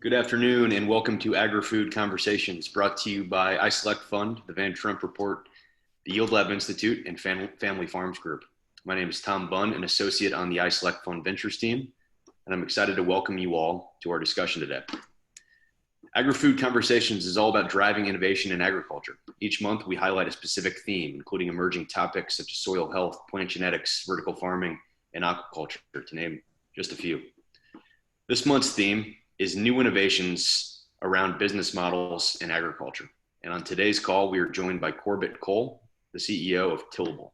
Good afternoon and welcome to Agri-Food Conversations, brought to you by iSelect Fund, the Van Trump Report, the Yield Lab Institute, and Family Farms Group. My name is Tom Bunn, an associate on the iSelect Fund Ventures team, and I'm excited to welcome you all to our discussion today. Agri-Food Conversations is all about driving innovation in agriculture. Each month, we highlight a specific theme, including emerging topics such as soil health, plant genetics, vertical farming, and aquaculture, to name just a few. This month's theme is new innovations around business models in agriculture. And on today's call, we are joined by Corbett Cole, the CEO of Tillable.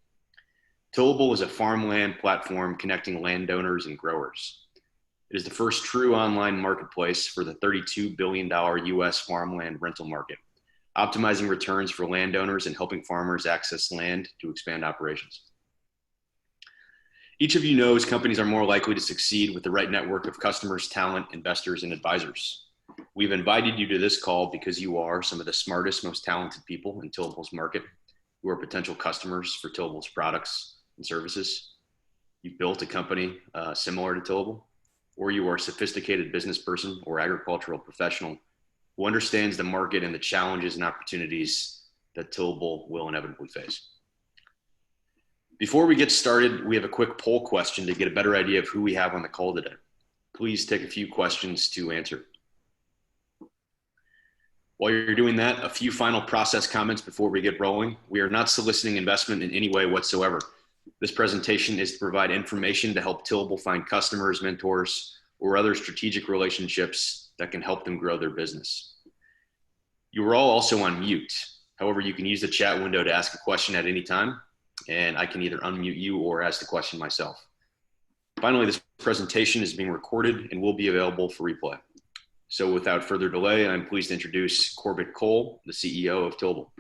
Tillable is a farmland platform connecting landowners and growers. It is the first true online marketplace for the $32 billion US farmland rental market, optimizing returns for landowners and helping farmers access land to expand operations. Each of you knows companies are more likely to succeed with the right network of customers, talent, investors, and advisors. We've invited you to this call because you are some of the smartest, most talented people in Tillable's market who are potential customers for Tillable's products and services. You've built a company similar to Tillable, or you are a sophisticated business person or agricultural professional who understands the market and the challenges and opportunities that Tillable will inevitably face. Before we get started, we have a quick poll question to get a better idea of who we have on the call today. Please take a few questions to answer. While you're doing that, a few final process comments before we get rolling. We are not soliciting investment in any way whatsoever. This presentation is to provide information to help Tillable find customers, mentors, or other strategic relationships that can help them grow their business. You are all also on mute. However, you can use the chat window to ask a question at any time, and I can either unmute you or ask the question myself. Finally, this presentation is being recorded and will be available for replay. So without further delay, I'm pleased to introduce Corbett Cole, the CEO of Tillable.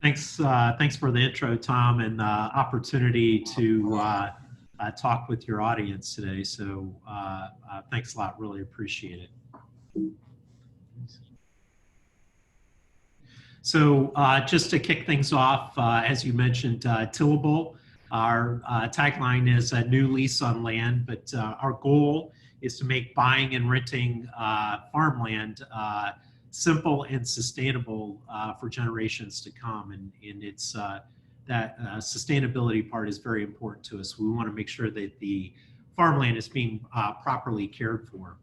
Thanks for the intro, Tom, and the opportunity to talk with your audience today. So thanks a lot, really appreciate it. So just to kick things off, as you mentioned, Tillable, our tagline is a new lease on land, but our goal is to make buying and renting farmland simple and sustainable for generations to come. And it's that sustainability part is very important to us. We want to make sure that the farmland is being properly cared for.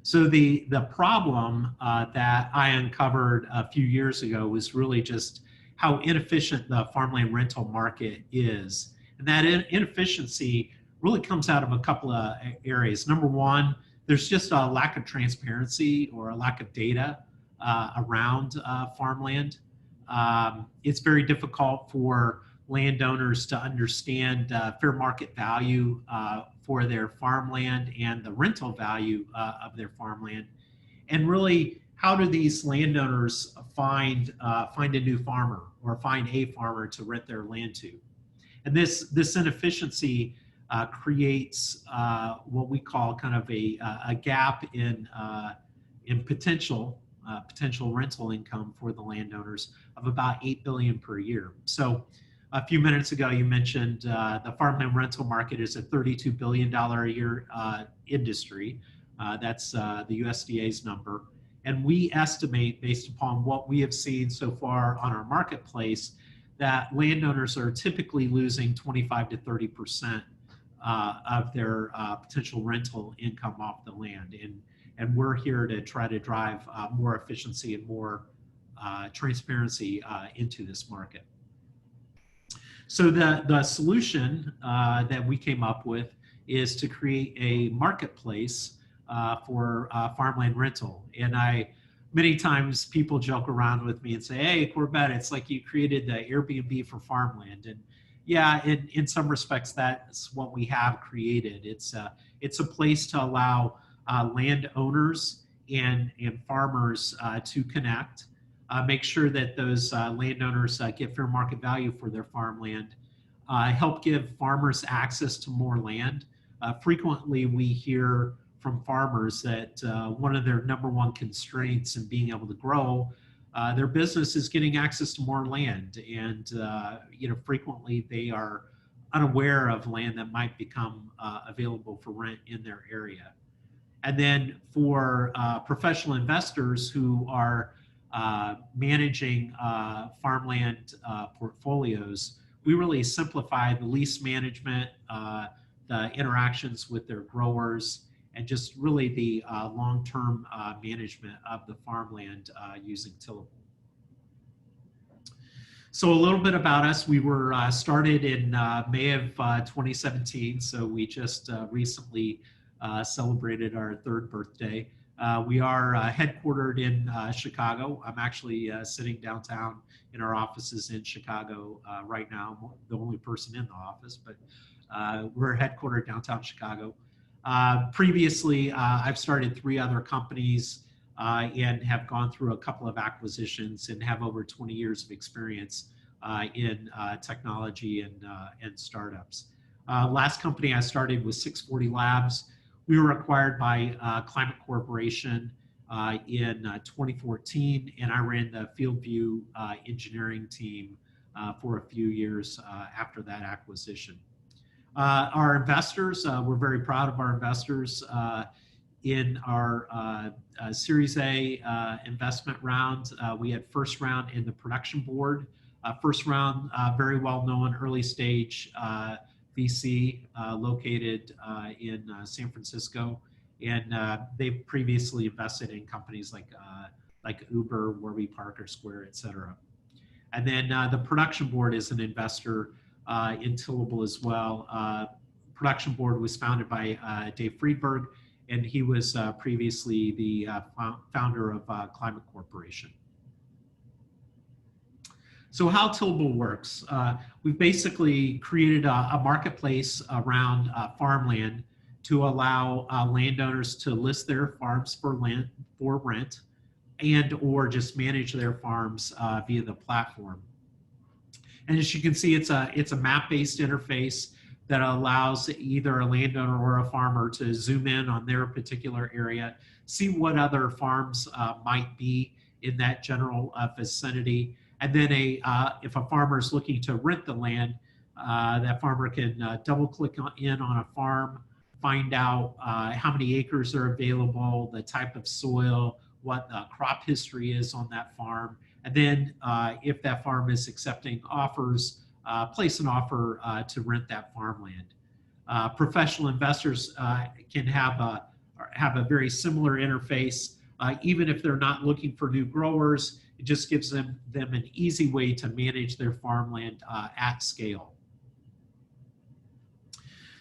So the problem that I uncovered a few years ago was really just how inefficient the farmland rental market is. And that inefficiency really comes out of a couple of areas. Number one, there's just a lack of transparency or a lack of data around farmland. It's very difficult for landowners to understand fair market value for their farmland and the rental value of their farmland. And really, how do these landowners find a new farmer or find a farmer to rent their land to? And this inefficiency creates what we call kind of a gap in potential rental income for the landowners of about $8 billion per year. So a few minutes ago, you mentioned the farmland rental market is a $32 billion a year industry. That's the USDA's number. And we estimate, based upon what we have seen so far on our marketplace, that landowners are typically losing 25 to 30% of their potential rental income off the land. And we're here to try to drive more efficiency and more transparency into this market. So the solution that we came up with is to create a marketplace for farmland rental. And many times people joke around with me and say, hey, Corbett, it's like you created the Airbnb for farmland. And yeah, in some respects, that's what we have created. It's a place to allow landowners and farmers to connect. Make sure that those landowners get fair market value for their farmland, help give farmers access to more land. Frequently, we hear from farmers that one of their number one constraints in being able to grow their business is getting access to more land. And frequently they are unaware of land that might become available for rent in their area. And then for professional investors who are managing farmland portfolios, we really simplify the lease management, the interactions with their growers, and just really the long-term management of the farmland using Tillable. So a little bit about us. We were started in May of 2017, so we just recently celebrated our third birthday. We are headquartered in Chicago. I'm actually sitting downtown in our offices in Chicago right now. I'm the only person in the office, but we're headquartered downtown Chicago. Previously, I've started 3 other companies and have gone through a couple of acquisitions and have over 20 years of experience in technology and startups. Last company I started was 640 Labs. We were acquired by Climate Corporation in 2014, and I ran the FieldView engineering team for a few years after that acquisition. Our investors, we're very proud of our investors. In our Series A investment round, we had first round in the production board. First round, very well known early stage VC located in San Francisco, and they've previously invested in companies like Uber, Warby Parker, Square, et cetera. And then the production board is an investor in Tillable as well. Production board was founded by Dave Friedberg, and he was previously the founder of Climate Corporation. So how Tillable works. We've basically created a marketplace around farmland to allow landowners to list their farms for rent and or just manage their farms via the platform. And as you can see, it's a map-based interface that allows either a landowner or a farmer to zoom in on their particular area, see what other farms might be in that general vicinity. And then if a farmer is looking to rent the land, that farmer can double click in on a farm, find out how many acres are available, the type of soil, what the crop history is on that farm. And then if that farm is accepting offers, place an offer to rent that farmland. Professional investors can have a very similar interface. Even if they're not looking for new growers, it just gives them an easy way to manage their farmland at scale.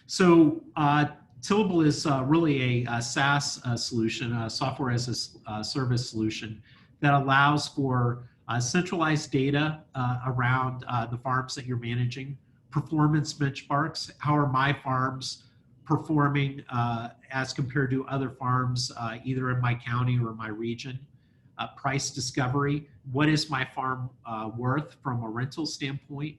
So Tillable is really a SaaS solution, a software as a service solution that allows for centralized data around the farms that you're managing, performance benchmarks. How are my farms performing as compared to other farms, either in my county or my region? Price discovery. What is my farm worth from a rental standpoint?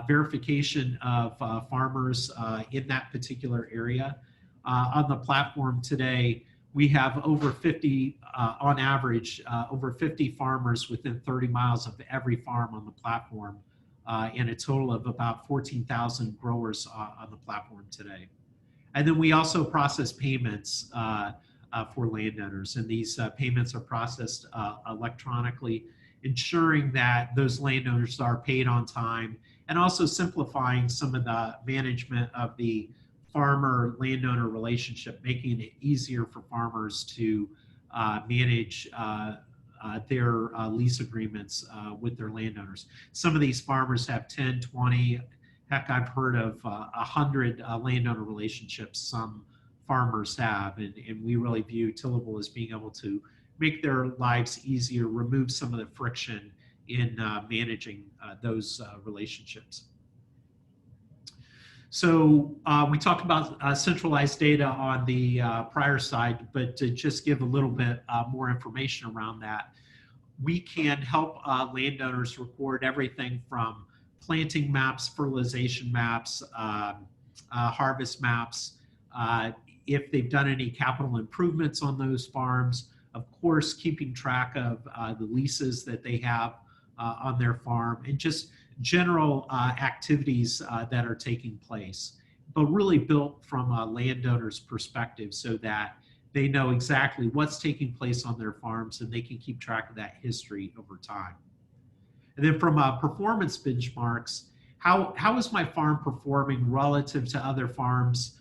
Verification of farmers in that particular area. On the platform today, we have over 50, on average, over 50 farmers within 30 miles of every farm on the platform, and a total of about 14,000 growers on the platform today. And then we also process payments for landowners, and these payments are processed electronically, ensuring that those landowners are paid on time, and also simplifying some of the management of the farmer-landowner relationship, making it easier for farmers to manage their lease agreements with their landowners. Some of these farmers have 10, 20, heck, I've heard of 100 landowner relationships some farmers have, and we really view Tillable as being able to make their lives easier, remove some of the friction in managing those relationships. So we talked about centralized data on the prior slide, but to just give a little bit more information around that, we can help landowners record everything from planting maps, fertilization maps, harvest maps, if they've done any capital improvements on those farms, of course, keeping track of the leases that they have on their farm, and just general activities that are taking place, but really built from a landowner's perspective so that they know exactly what's taking place on their farms, and they can keep track of that history over time. And then from performance benchmarks, how is my farm performing relative to other farms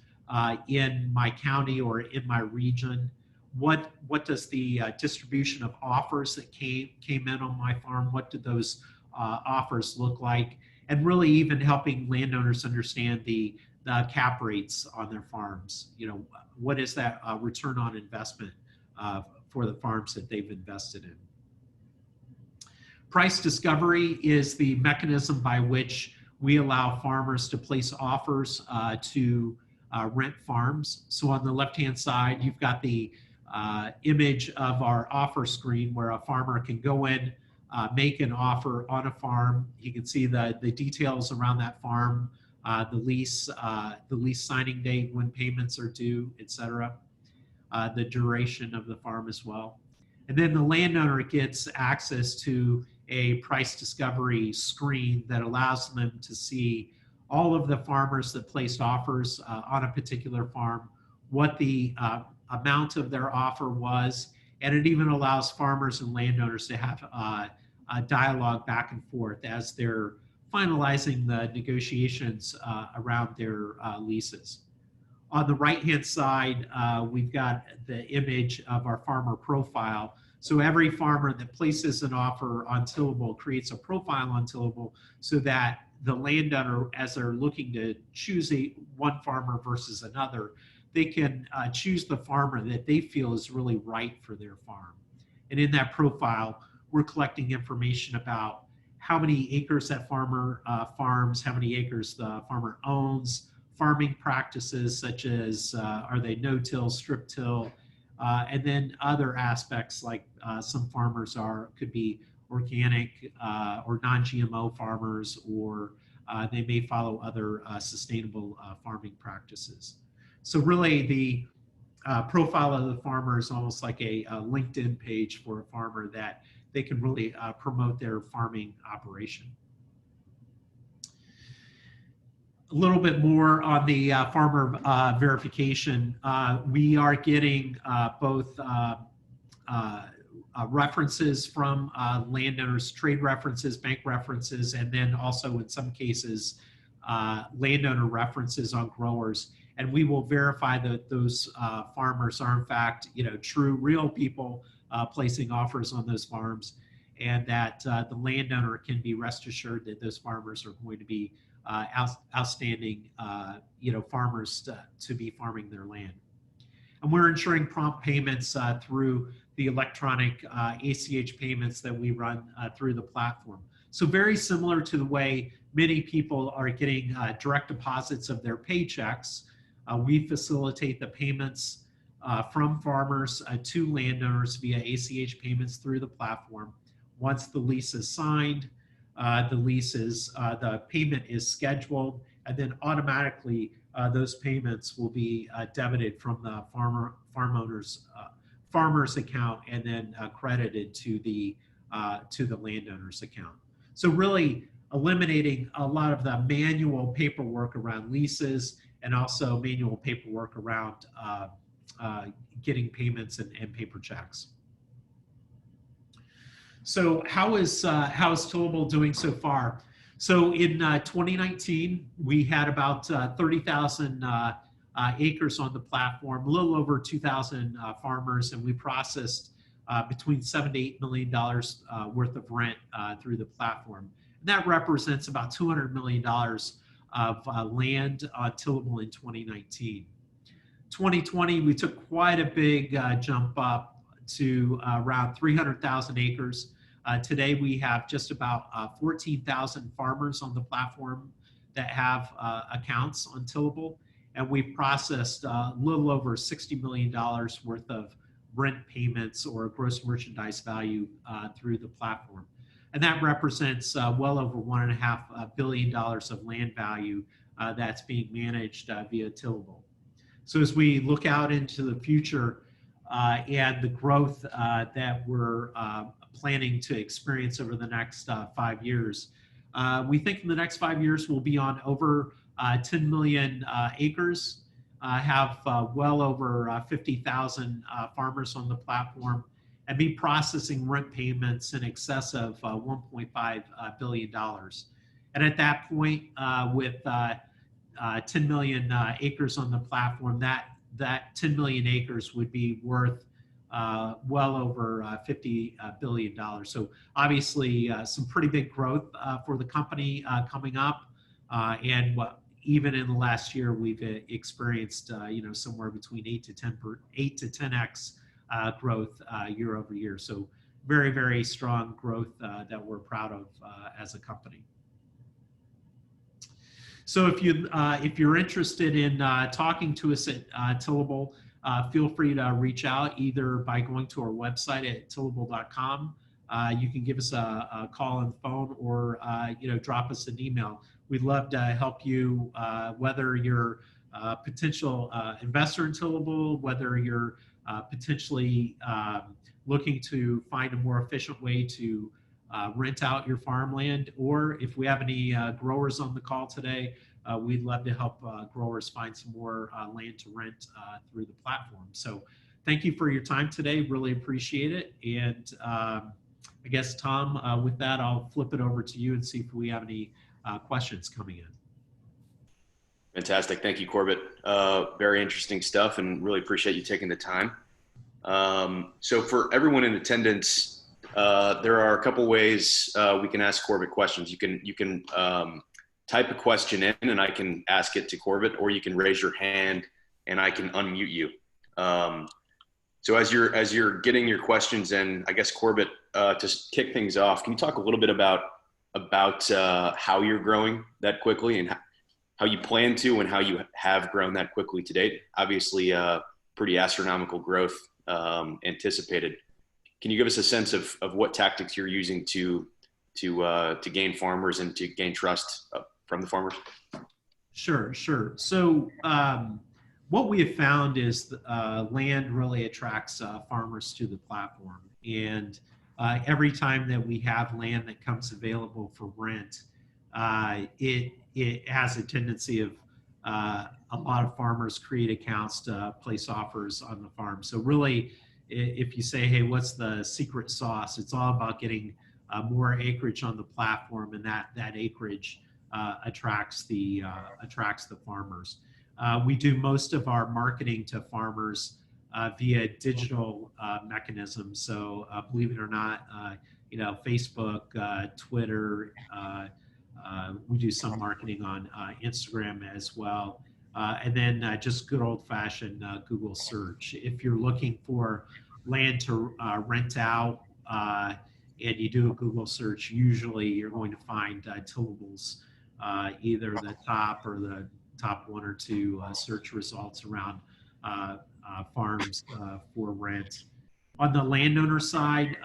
in my county or in my region? What does the distribution of offers that came in on my farm, what did those offers look like? And really even helping landowners understand the cap rates on their farms. You know, what is that return on investment for the farms that they've invested in? Price discovery is the mechanism by which we allow farmers to place offers to rent farms. So on the left-hand side, you've got the image of our offer screen where a farmer can go in, make an offer on a farm. You can see the details around that farm, the lease signing date, when payments are due, etc. The duration of the farm as well. And then the landowner gets access to a price discovery screen that allows them to see all of the farmers that placed offers on a particular farm, what the amount of their offer was, and it even allows farmers and landowners to have a dialogue back and forth as they're finalizing the negotiations around their leases. On the right-hand side, we've got the image of our farmer profile. So every farmer that places an offer on Tillable creates a profile on Tillable so that the landowner, as they're looking to choose one farmer versus another, they can choose the farmer that they feel is really right for their farm. And in that profile, we're collecting information about how many acres that farmer farms, how many acres the farmer owns, farming practices such as are they no-till, strip-till, and then other aspects like some farmers could be organic or non-GMO farmers, or they may follow other sustainable farming practices. So really the profile of the farmer is almost like a LinkedIn page for a farmer that they can really promote their farming operation. A little bit more on the farmer verification. We are getting both references from landowners, trade references, bank references, and then also in some cases, landowner references on growers. And we will verify that those farmers are in fact, true, real people placing offers on those farms, and that the landowner can be rest assured that those farmers are going to be outstanding, farmers to be farming their land. And we're ensuring prompt payments through the electronic ACH payments that we run through the platform. So very similar to the way many people are getting direct deposits of their paychecks, we facilitate the payments from farmers to landowners via ACH payments through the platform. Once the lease is signed, the payment is scheduled, and then automatically those payments will be debited from the farmer's account and then credited to the landowner's account. So really eliminating a lot of the manual paperwork around leases and also manual paperwork around getting payments and paper checks. So how is Tillable doing so far? So in 2019, we had about 30,000 acres on the platform, a little over 2,000 farmers, and we processed between $7 to $8 million worth of rent through the platform. And that represents about $200 million of land tillable in 2019. 2020, we took quite a big jump up to around 300,000 acres. Today, we have just about 14,000 farmers on the platform that have accounts on Tillable, and we've processed a little over $60 million worth of rent payments or gross merchandise value through the platform. And that represents well over $1.5 billion of land value that's being managed via Tillable. So as we look out into the future and the growth that we're planning to experience over the next 5 years, we think in the next 5 years we'll be on over 10 million acres. have well over 50,000 farmers on the platform and be processing rent payments in excess of $1.5 billion. And at that point, with 10 million acres on the platform, that 10 million acres would be worth well over $50 billion. So obviously some pretty big growth for the company coming up. And even in the last year, we've experienced somewhere between 8 to 10x growth year over year. So very, very strong growth that we're proud of as a company. So if you're interested in talking to us at Tillable, feel free to reach out either by going to our website at tillable.com. You can give us a call on the phone or drop us an email. We'd love to help you, whether you're a potential investor in Tillable, whether you're potentially looking to find a more efficient way to rent out your farmland, or if we have any growers on the call today, we'd love to help growers find some more land to rent through the platform. So thank you for your time today. Really appreciate it. And I guess, Tom, with that, I'll flip it over to you and see if we have any questions coming in. Fantastic. Thank you, Corbett. Very interesting stuff, and really appreciate you taking the time. So for everyone in attendance, there are a couple ways we can ask Corbett questions. You can type a question in and I can ask it to Corbett, or you can raise your hand and I can unmute you. So as you're getting your questions in, I guess, Corbett, to kick things off, can you talk a little bit about how you're growing that quickly and how you plan to and how you have grown that quickly to date? Obviously, pretty astronomical growth anticipated. Can you give us a sense of what tactics you're using to gain farmers and to gain trust from the farmers? Sure. So what we have found is land really attracts farmers to the platform. And every time that we have land that comes available for rent, it has a tendency of a lot of farmers create accounts to place offers on the farm. So really, if you say, hey, what's the secret sauce? It's all about getting more acreage on the platform, and that acreage attracts the farmers. We do most of our marketing to farmers via digital mechanisms. So believe it or not, Facebook, Twitter. We do some marketing on Instagram as well. And then just good old-fashioned Google search. If you're looking for land to rent out and you do a Google search, usually you're going to find Tillables, either the top or the top one or two search results around farms for rent. On the landowner side,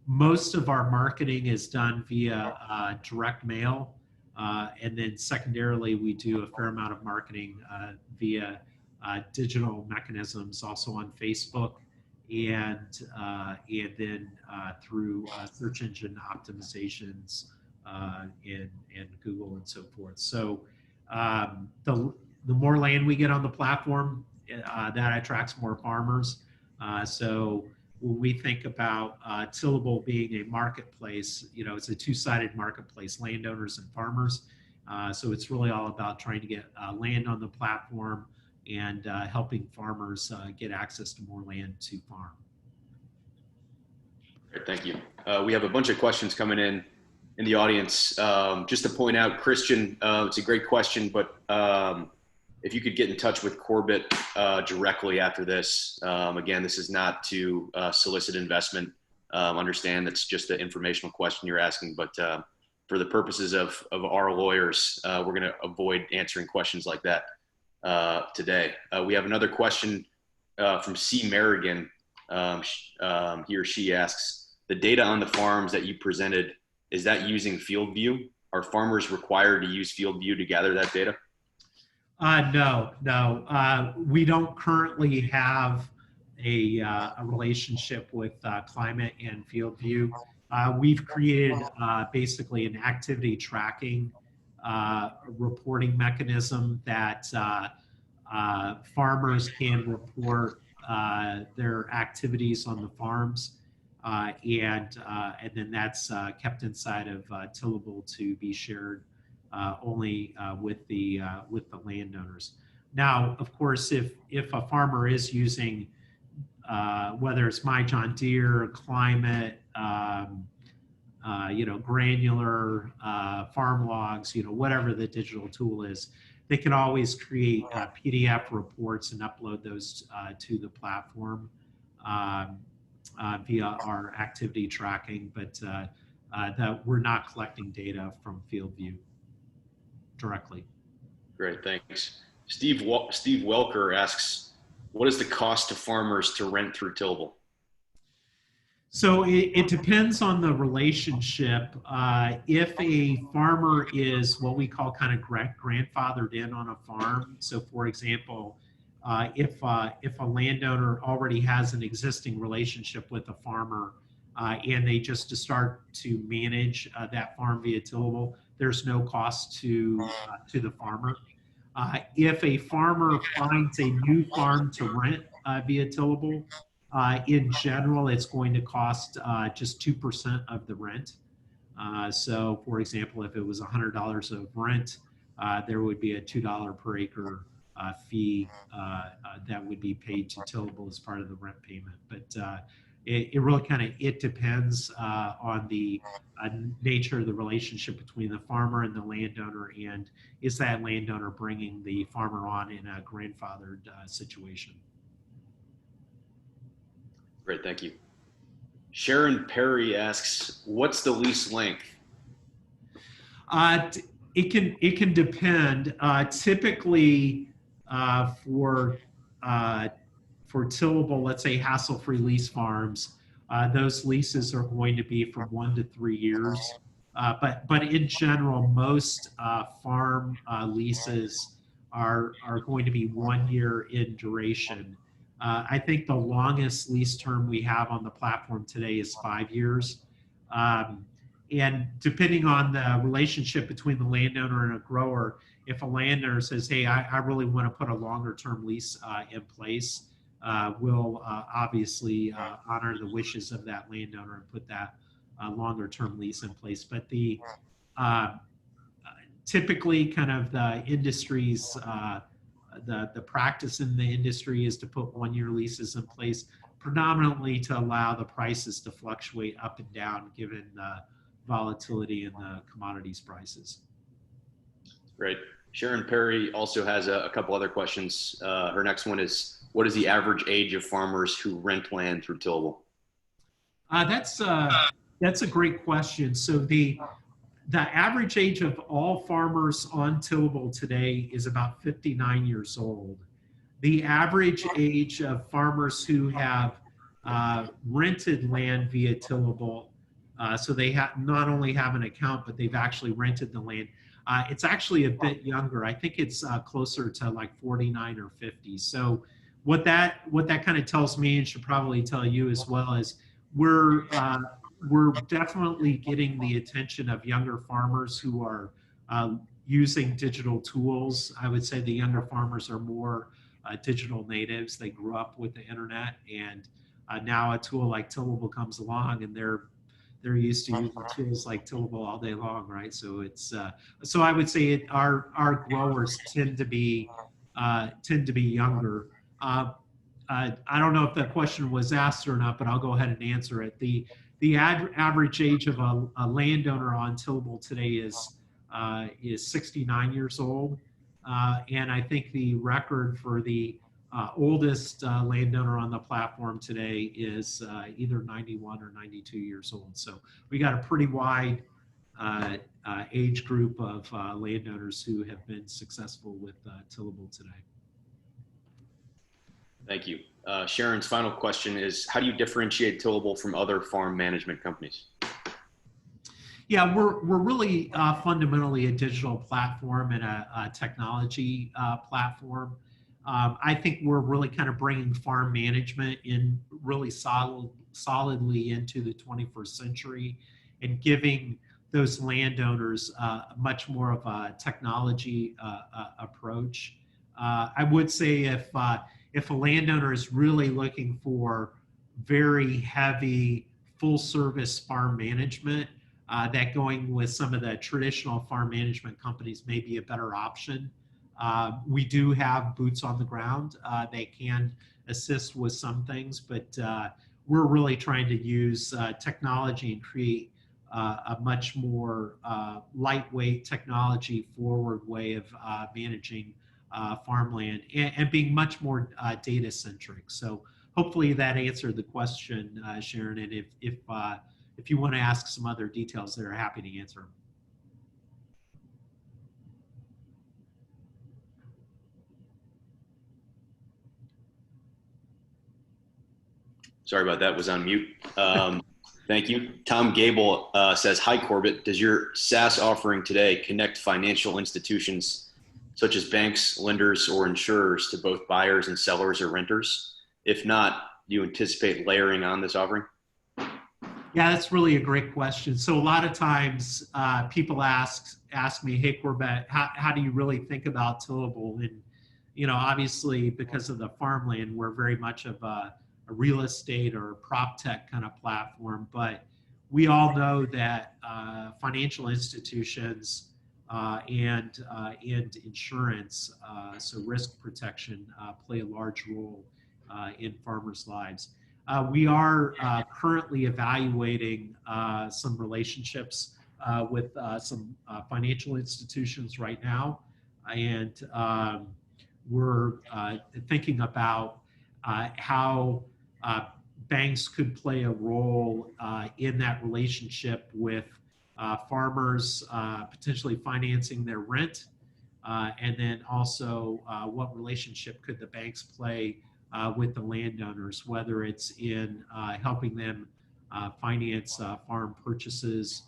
most of our marketing is done via direct mail. And then secondarily, we do a fair amount of marketing via digital mechanisms, also on Facebook, and then through search engine optimizations in Google and so forth. So the more land we get on the platform, that attracts more farmers. So when we think about Tillable being a marketplace, it's a two-sided marketplace, landowners and farmers. So it's really all about trying to get land on the platform and helping farmers get access to more land to farm. Great, thank you. We have a bunch of questions coming in the audience. Just to point out, Christian, it's a great question, but if you could get in touch with Corbett directly after this. Again, this is not to solicit investment. Understand that's just the informational question you're asking, but for the purposes of our lawyers, we're going to avoid answering questions like that today. We have another question from C. Merrigan. He or she asks, the data on the farms that you presented, is that using field view? Are farmers required to use field view to gather that data? No. We don't currently have a relationship with Climate and Field View. We've created basically an activity tracking reporting mechanism that Farmers can report their activities on the farms, and then that's kept inside of Tillable to be shared only with the landowners. Now, of course, if a farmer is using whether it's My John Deere, Climate, granular farm logs, whatever the digital tool is, they can always create PDF reports and upload those to the platform via our activity tracking, but that we're not collecting data from FieldView directly. Great, thanks. Steve Welker asks, what is the cost to farmers to rent through Tillable? So it depends on the relationship. If a farmer is what we call kind of grandfathered in on a farm, so for example, if a landowner already has an existing relationship with a farmer and they just to start to manage that farm via Tillable, there's no cost to the farmer. If a farmer finds a new farm to rent via Tillable, in general, it's going to cost just 2% of the rent. So, for example, if it was $100 of rent, there would be a $2 per acre fee that would be paid to Tillable as part of the rent payment. But it really it depends on the nature of the relationship between the farmer and the landowner, and is that landowner bringing the farmer on in a grandfathered situation. Great, thank you. Sharon Perry asks, what's the lease length? It can depend. Typically, for tillable, let's say hassle-free lease farms, those leases are going to be from 1 to 3 years. But in general, most farm leases are going to be 1 year in duration. I think the longest lease term we have on the platform today is 5 years. And depending on the relationship between the landowner and a grower, if a landowner says, hey, I really want to put a longer term lease in place, we'll obviously honor the wishes of that landowner and put that longer term lease in place. But the typically kind of the industry's the practice in the industry is to put 1 year leases in place, predominantly to allow the prices to fluctuate up and down given the volatility in the commodities prices. Great. Sharon Perry also has a couple other questions. Her next one is, what is the average age of farmers who rent land through Tillable? That's a great question. So the average age of all farmers on Tillable today is about 59 years old. The average age of farmers who have rented land via Tillable, so they not only have an account, but they've actually rented the land, it's actually a bit younger. I think it's closer to like 49 or 50. So what that kind of tells me, and should probably tell you as well, is we're definitely getting the attention of younger farmers who are using digital tools. I would say the younger farmers are more digital natives. They grew up with the internet, and now a tool like Tillable comes along, and they're used to using tools like Tillable all day long, right? So it's so I would say our growers tend to be younger. I don't know if that question was asked or not, but I'll go ahead and answer it. The average age of a landowner on Tillable today is 69 years old, and I think the record for the oldest landowner on the platform today is either 91 or 92 years old. So we got a pretty wide age group of landowners who have been successful with Tillable today. Thank you. Sharon's final question is, how do you differentiate Tillable from other farm management companies? Yeah, we're really fundamentally a digital platform and a technology platform. I think we're really kind of bringing farm management in really solidly into the 21st century and giving those landowners much more of a technology approach. I would say if a landowner is really looking for very heavy full service farm management, that going with some of the traditional farm management companies may be a better option. We do have boots on the ground. They can assist with some things, but we're really trying to use technology and create a much more lightweight, technology forward way of managing farmland and being much more data centric. So hopefully that answered the question, Sharon. And if you want to ask some other details, they're happy to answer them. Sorry about that, was on mute. Thank you. Tom Gable says, hi Corbett, does your SaaS offering today connect financial institutions such as banks, lenders, or insurers to both buyers and sellers or renters? If not, do you anticipate layering on this offering? Yeah, that's really a great question. So a lot of times people ask me, hey Corbett, how do you really think about tillable? And obviously because of the farmland, we're very much of a real estate or prop tech kind of platform, but we all know that financial institutions and insurance, so risk protection, play a large role in farmers' lives. We are currently evaluating some relationships with some financial institutions right now, and we're thinking about how banks could play a role in that relationship with farmers, potentially financing their rent, and then also what relationship could the banks play with the landowners, whether it's in helping them finance farm purchases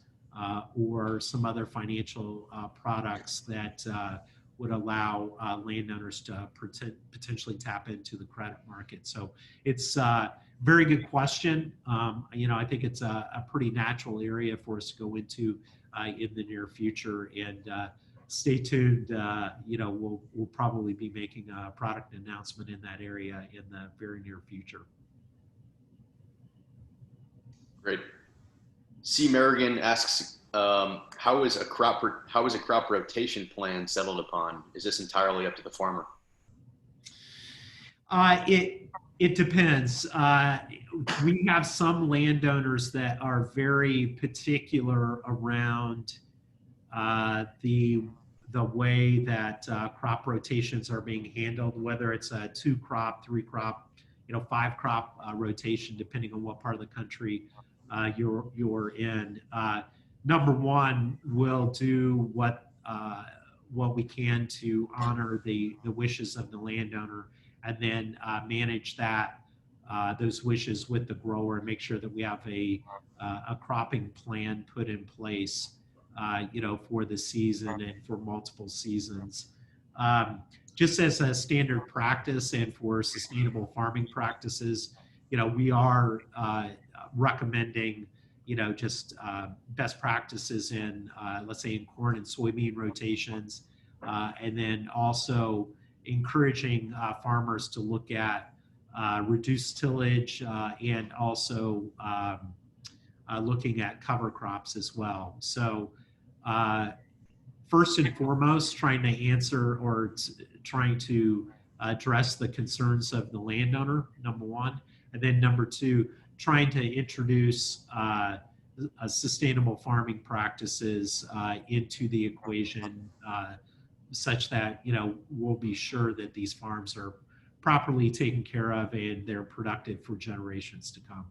or some other financial products that would allow landowners to potentially tap into the credit market. So it's a very good question. I think it's a pretty natural area for us to go into in the near future, and stay tuned. We'll probably be making a product announcement in that area in the very near future. Great. C. Merrigan asks, how is a crop rotation plan settled upon? Is this entirely up to the farmer? It depends. We have some landowners that are very particular around the way that crop rotations are being handled, whether it's a 2-crop, 3-crop, 5-crop rotation, depending on what part of the country you're in. Number one, we'll do what we can to honor the wishes of the landowner, and then manage those wishes with the grower and make sure that we have a cropping plan put in place, for the season and for multiple seasons. Just as a standard practice and for sustainable farming practices, we are recommending, just best practices in, let's say, in corn and soybean rotations, and then also encouraging farmers to look at reduced tillage and also looking at cover crops as well. So first and foremost, trying to answer or trying to address the concerns of the landowner, number one. And then number two, trying to introduce sustainable farming practices into the equation, such that we'll be sure that these farms are properly taken care of and they're productive for generations to come.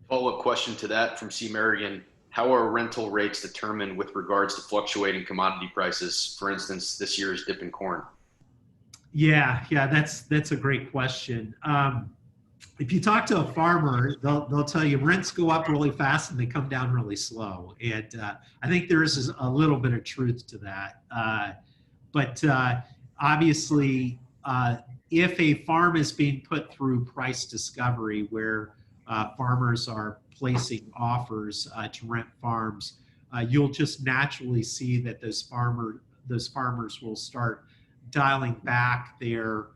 Follow-up question to that from C. Merrigan. How are rental rates determined with regards to fluctuating commodity prices? For instance, this year's dip in corn. Yeah, that's a great question. If you talk to a farmer, they'll tell you rents go up really fast and they come down really slow. And I think there is a little bit of truth to that. But obviously, if a farm is being put through price discovery, where farmers are placing offers to rent farms, you'll just naturally see that those farmers will start dialing back their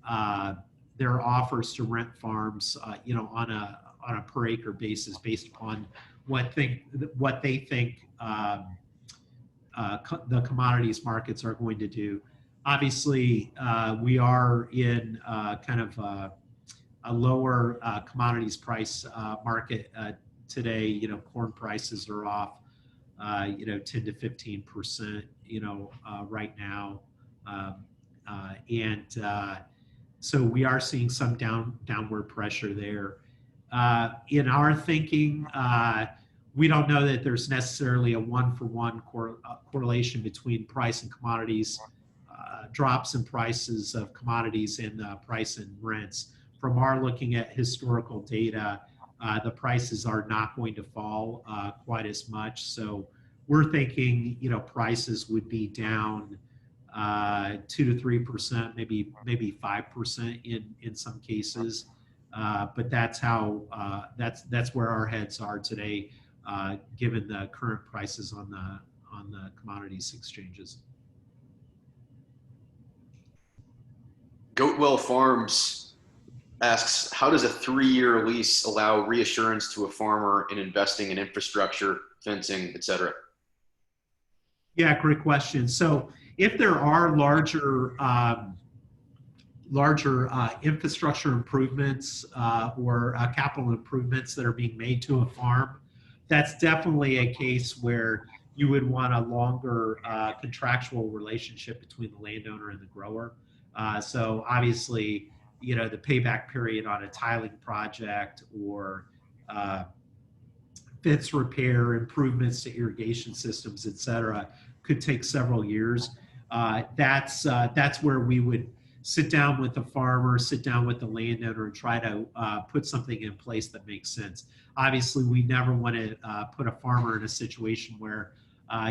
offers to rent farms, on a per acre basis based upon what they think the commodities markets are going to do. Obviously, we are in kind of a lower commodities price market today. Corn prices are off, 10 to 15%, right now. So we are seeing some downward pressure there. In our thinking, we don't know that there's necessarily a one-for-one correlation between price and commodities, drops in prices of commodities and price in rents. From our looking at historical data, the prices are not going to fall quite as much. So we're thinking, prices would be down 2 to 3%, maybe 5% in some cases. But that's where our heads are today, given the current prices on the commodities exchanges. Goatwell Farms asks, how does a 3-year lease allow reassurance to a farmer in investing in infrastructure, fencing, et cetera? Yeah, great question. So if there are larger infrastructure improvements or capital improvements that are being made to a farm, that's definitely a case where you would want a longer contractual relationship between the landowner and the grower. So obviously, the payback period on a tiling project or fence repair, improvements to irrigation systems, et cetera, could take several years. That's where we would sit down with the farmer, sit down with the landowner, and try to put something in place that makes sense. Obviously, we never want to put a farmer in a situation where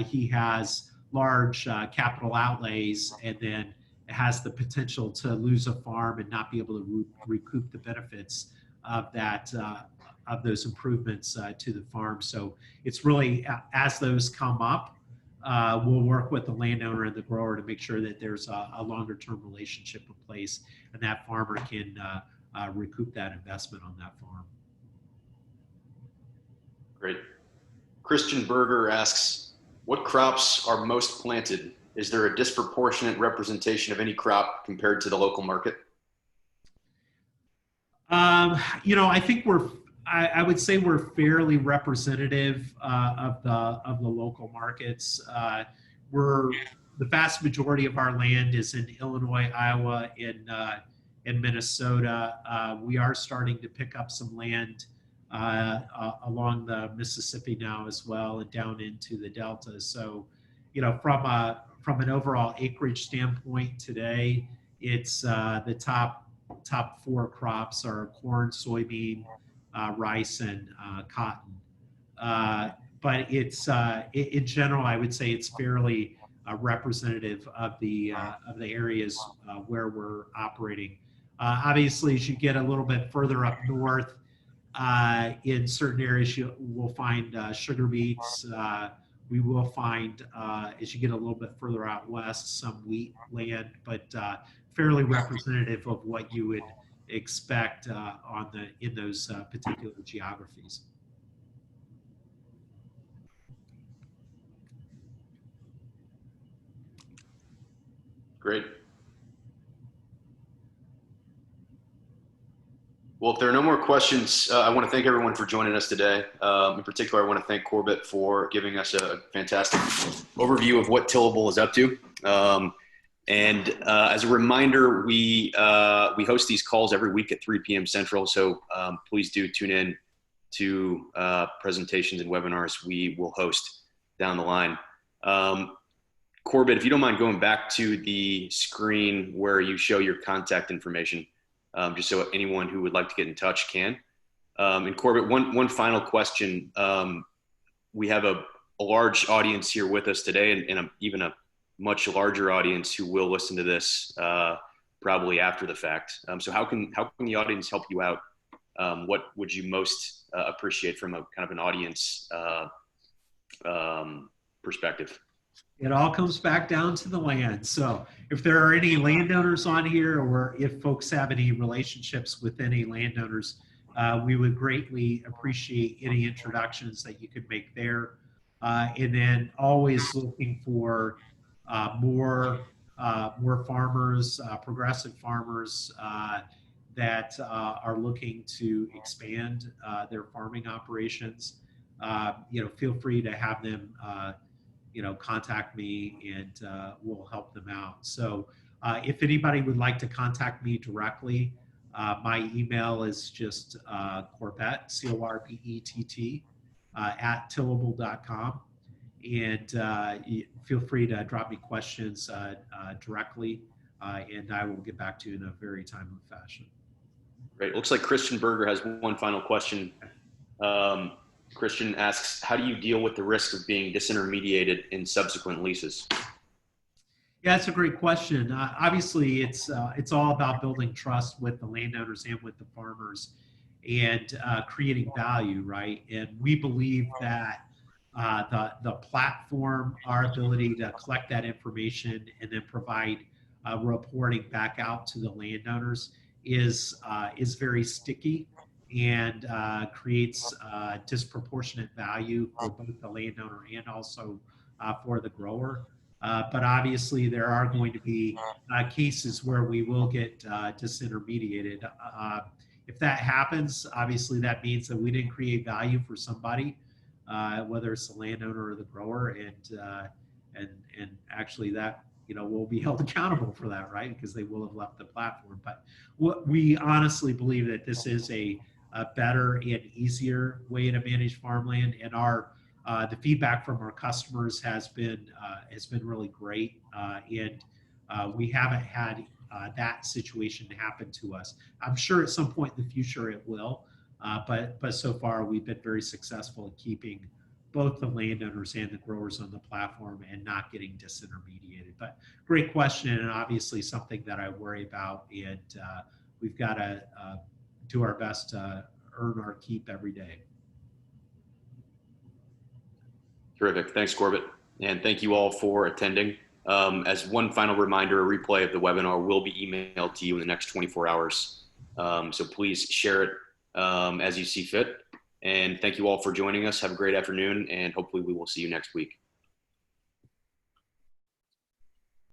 he has large capital outlays and then has the potential to lose a farm and not be able to recoup the benefits of those improvements to the farm. So it's really, as those come up, we'll work with the landowner and the grower to make sure that there's a longer term relationship in place and that farmer can recoup that investment on that farm. Great. Christian Berger asks, what crops are most planted? Is there a disproportionate representation of any crop compared to the local market? I think I would say we're fairly representative of the local markets. The vast majority of our land is in Illinois, Iowa, and Minnesota. We are starting to pick up some land along the Mississippi now as well, and down into the Delta. So, from an overall acreage standpoint today, it's the top 4 crops are corn, soybean, rice, and cotton. But it's in general, I would say it's fairly representative of the areas where we're operating. Obviously, as you get a little bit further up north, in certain areas, you will find sugar beets. We will find, as you get a little bit further out west, some wheat land, but fairly representative of what you would expect in those particular geographies. Great. Well, if there are no more questions, I want to thank everyone for joining us today. In particular, I want to thank Corbett for giving us a fantastic overview of what Tillable is up to. And as a reminder, we host these calls every week at 3 p.m. Central, so please do tune in to presentations and webinars we will host down the line. Corbett, if you don't mind going back to the screen where you show your contact information, just so anyone who would like to get in touch can. And Corbett, one final question. We have a large audience here with us today, and even a much larger audience who will listen to this probably after the fact. So how can the audience help you out? What would you most appreciate from a kind of an audience perspective? It all comes back down to the land. So if there are any landowners on here, or if folks have any relationships with any landowners, we would greatly appreciate any introductions that you could make there. And then always looking for more farmers, progressive farmers that are looking to expand their farming operations. Feel free to have them contact me, and we'll help them out. So if anybody would like to contact me directly, my email is just Corbett, Corpett, at tillable.com. And feel free to drop me questions directly, and I will get back to you in a very timely fashion. Great. Looks like Christian Berger has one final question. Christian asks, how do you deal with the risk of being disintermediated in subsequent leases? Yeah, that's a great question. Obviously, it's all about building trust with the landowners and with the farmers, and creating value, right? And we believe that the platform, our ability to collect that information and then provide reporting back out to the landowners is very sticky, and creates disproportionate value for both the landowner and also for the grower. But obviously, there are going to be cases where we will get disintermediated. If that happens, obviously that means that we didn't create value for somebody, whether it's the landowner or the grower, and actually that will be held accountable for that, right? Because they will have left the platform. But we honestly believe that this is a better and easier way to manage farmland, and the feedback from our customers has been really great, and we haven't had that situation happen to us. I'm sure at some point in the future it will, but so far we've been very successful in keeping both the landowners and the growers on the platform and not getting disintermediated. But great question, and obviously something that I worry about, and we've got to do our best to earn our keep every day. Terrific. Thanks, Corbett. And thank you all for attending. As one final reminder, a replay of the webinar will be emailed to you in the next 24 hours. So please share it as you see fit. And thank you all for joining us. Have a great afternoon, and hopefully we will see you next week.